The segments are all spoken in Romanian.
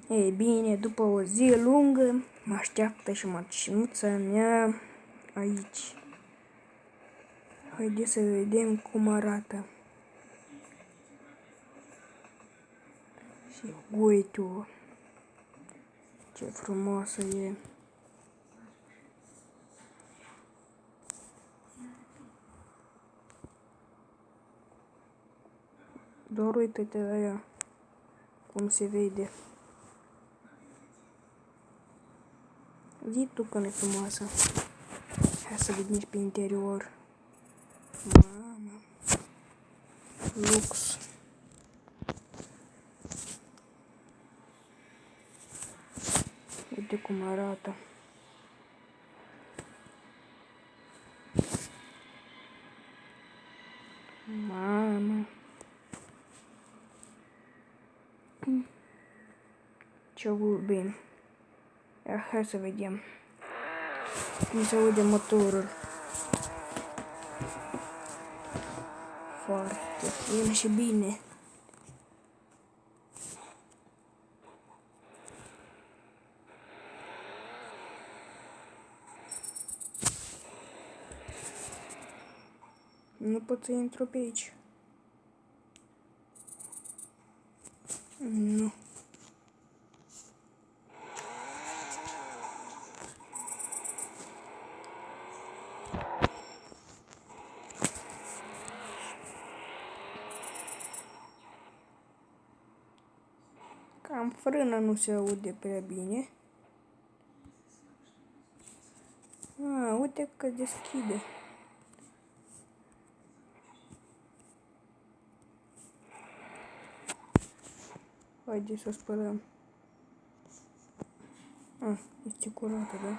Ei bine, după o zi lungă, mă așteaptă și mașinuța mea aici. Haideți să vedem cum arată. Și uite-o, ce frumoasă e. Doar uite-te la ea, cum se vede. Zi tu că nu e frumoasă. Hai să vedem și pe interior. Mamă. Lux. Uite cum arată. Mamă. Ce vorbim. Ia, hai să vedem cum se aude motorul. Foarte bine și bine. Nu pot să intru pe aici. Nu. Cam frâna nu se aude prea bine. Uite că deschide. Haide să spălăm. Este curată, da?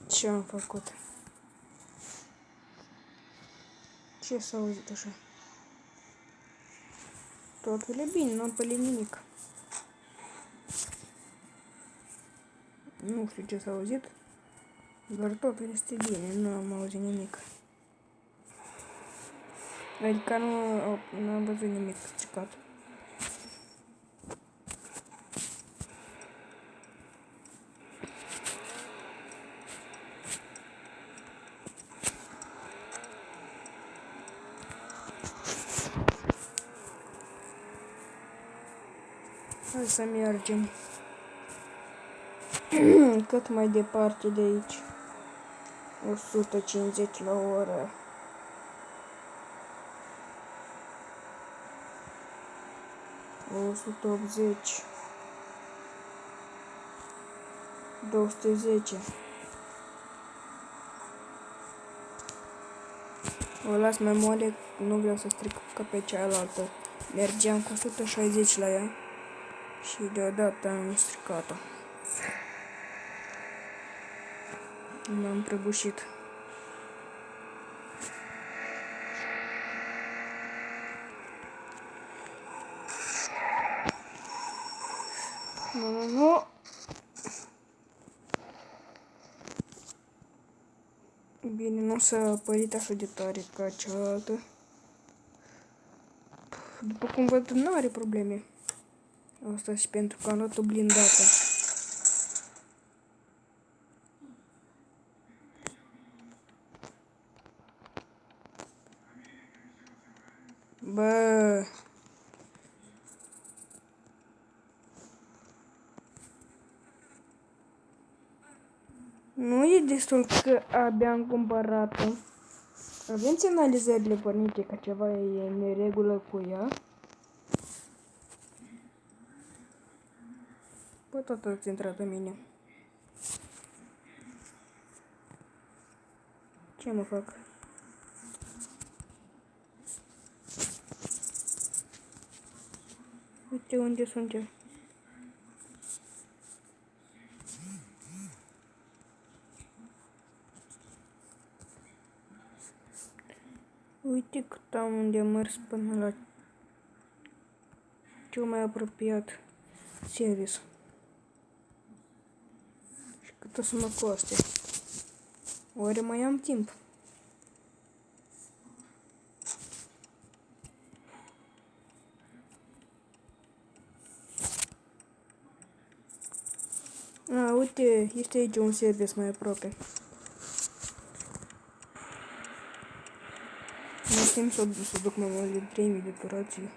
Ce am făcut? Ce s-a auzit așa? Totul e bine, n-am pălit nimic. Nu știu ce s-a auzit, dar totul este bine, nu am auzit nimic. Adică nu am văzut nimic stricat. Hai să mergem cât mai departe de aici. 150 la oră. O 180. 210. O las mai moale, nu vreau să stric ca pe cealaltă. Mergeam cu 160 la ea și deodată am stricat-o. M-am prăbușit. Nu. Bine, nu s-a părit așa de tare ca cealaltă. După cum văd, nu are probleme. Asta și pentru că am luat-o blindată. Bă. Nu e destul că abia am cumpărat-o. Avem semnalizările pornite că ceva e în neregulă cu ea. Bă, tot ați intrat în mine. Ce mă fac? Uite unde sunt eu. Uite cât am de mers până la cel mai apropiat service. Și cât Cât o să mă coste? Oare mai am timp? Uite, este aici un service mai aproape. Nu timp să duc mai mult de 3000 de turații.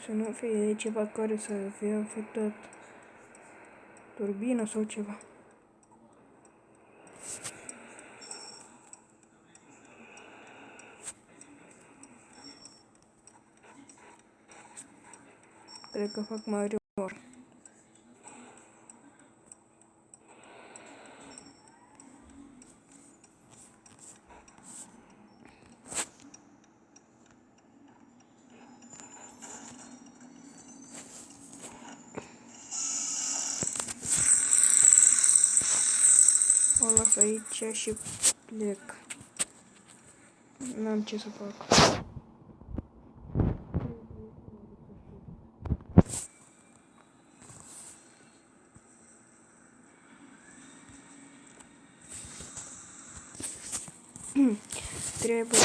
Să nu fie ceva care să fie afectat turbina sau ceva. Cred că fac mare ori. O las aici și plec. N-am ce să fac. Trebuie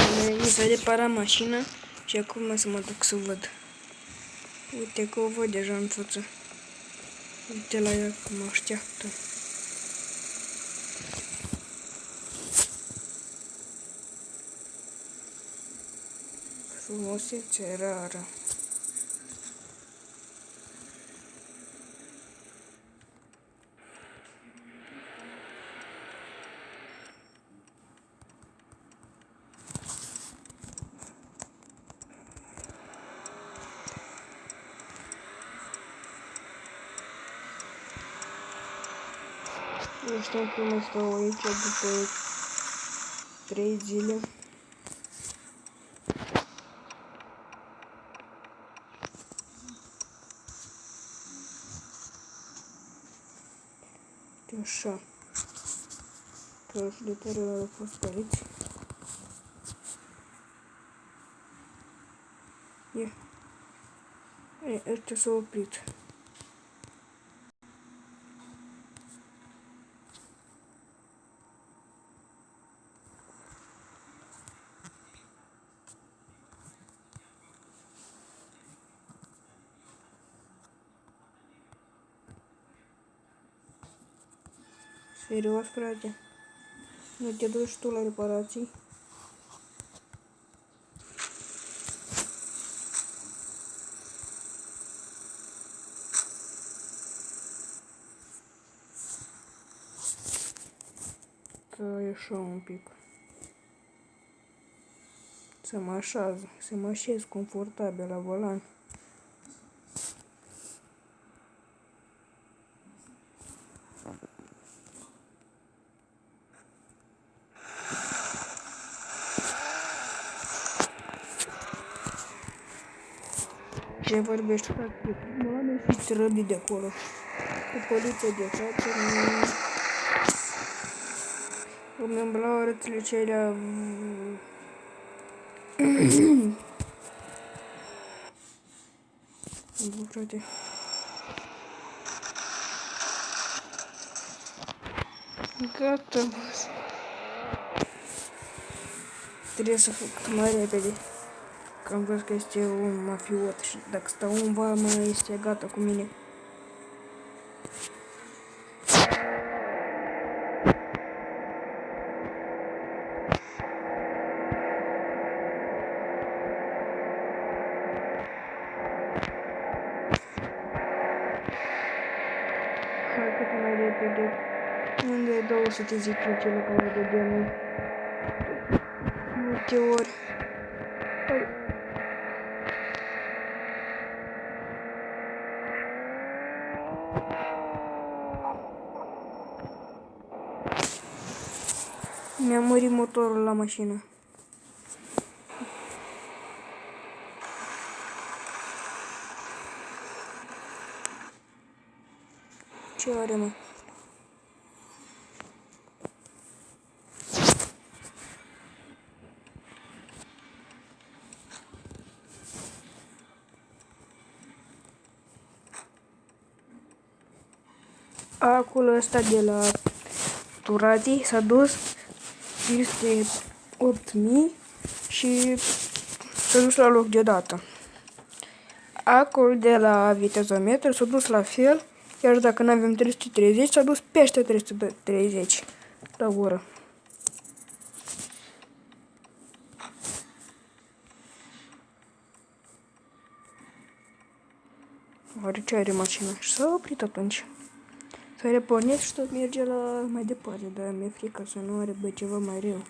să repara mașina și acum să mă duc să văd. Uite că o văd deja în față. Uite la ea cum mă așteaptă. Frumusețe rară. Nu știu cum stau aici după 3 zile. Așa. Transliterele au fost spăliți. Ăștia s-au oprit. Serios, frate? Nu te duci tu la reparații? Că e așa un pic. Să mă așez confortabil la volan. Ce vorbești, frate? Mă fiți răbii de acolo. Cu poliția de față, îmi îmblau arățile celea. Bun, frate. Gata, boss. Trebuie să fac mai repede. Că am văzut că este un mafiot și dacă stau în vamă, este gata cu mine. Hai cât mai repede. Unde e 210 cele care de genul? Multe ori. Hai. Mi-a murit motorul la mașină. Ce are, mă? Acolo ăsta de la Maserati s-a dus peste 8000 și s-a dus la loc deodată. Acolo de la vitezometru s-a dus la fel, iar dacă nu avem 330, s-a dus peste 330 la oră. Oare ce are mașina? Și s-a oprit atunci. S-a repornit și tot merge la mai departe, dar mi-e frică să nu are ceva mai rău.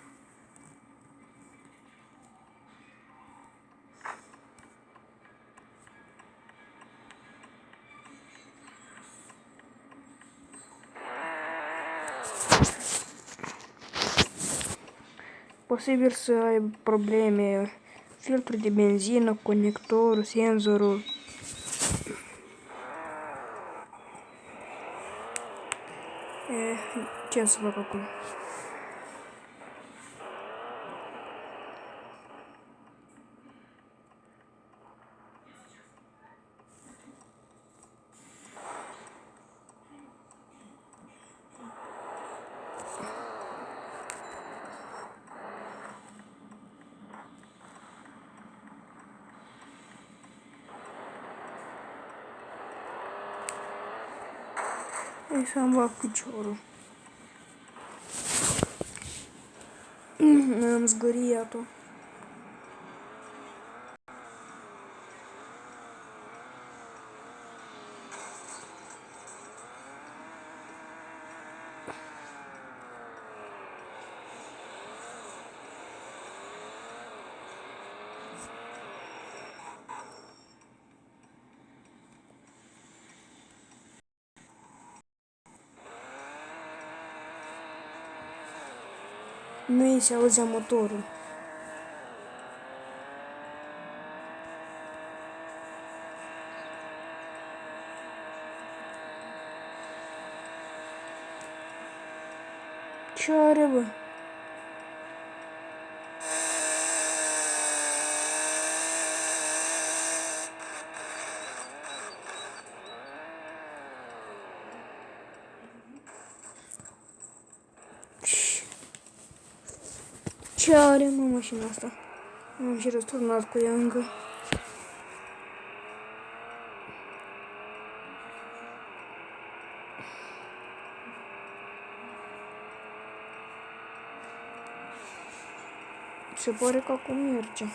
Posibil să ai probleme, filtrul de benzină, conectorul, senzorul. Ce să fac acum? Hai să-mi bag piciorul. Am zgâriat-o. Nu îi se auzea motorul. Ce are, bă? Ce are, mă, mașina asta? Am și răsturnat cu ea încă. Se pare că acum merge.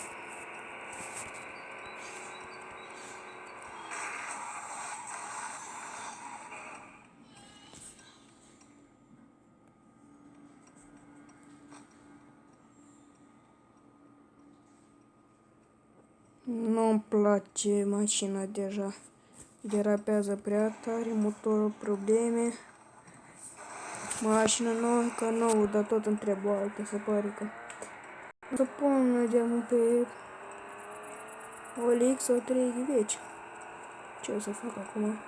Nu-mi place mașina deja. Derapează prea tare, motorul probleme. Mașina nouă ca nouă, dar tot îmi trebuie altă, se pare că. O să pun geamul pe OLX sau 3 de veci. Ce o să fac acum?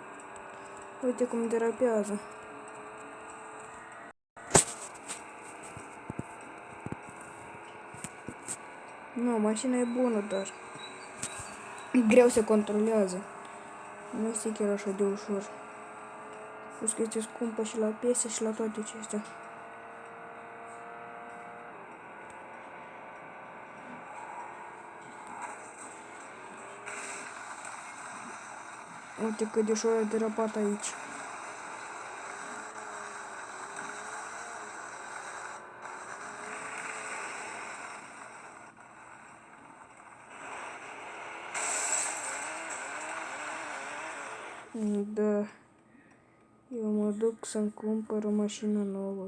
Uite cum derapează. Nu, mașina e bună, dar greu se controlează. Nu este chiar așa de ușor. Plus că este scumpă și la piese și la toate acestea. Uite cât de ușor a derapat aici. Da, eu mă duc să-mi cumpăr o mașină nouă.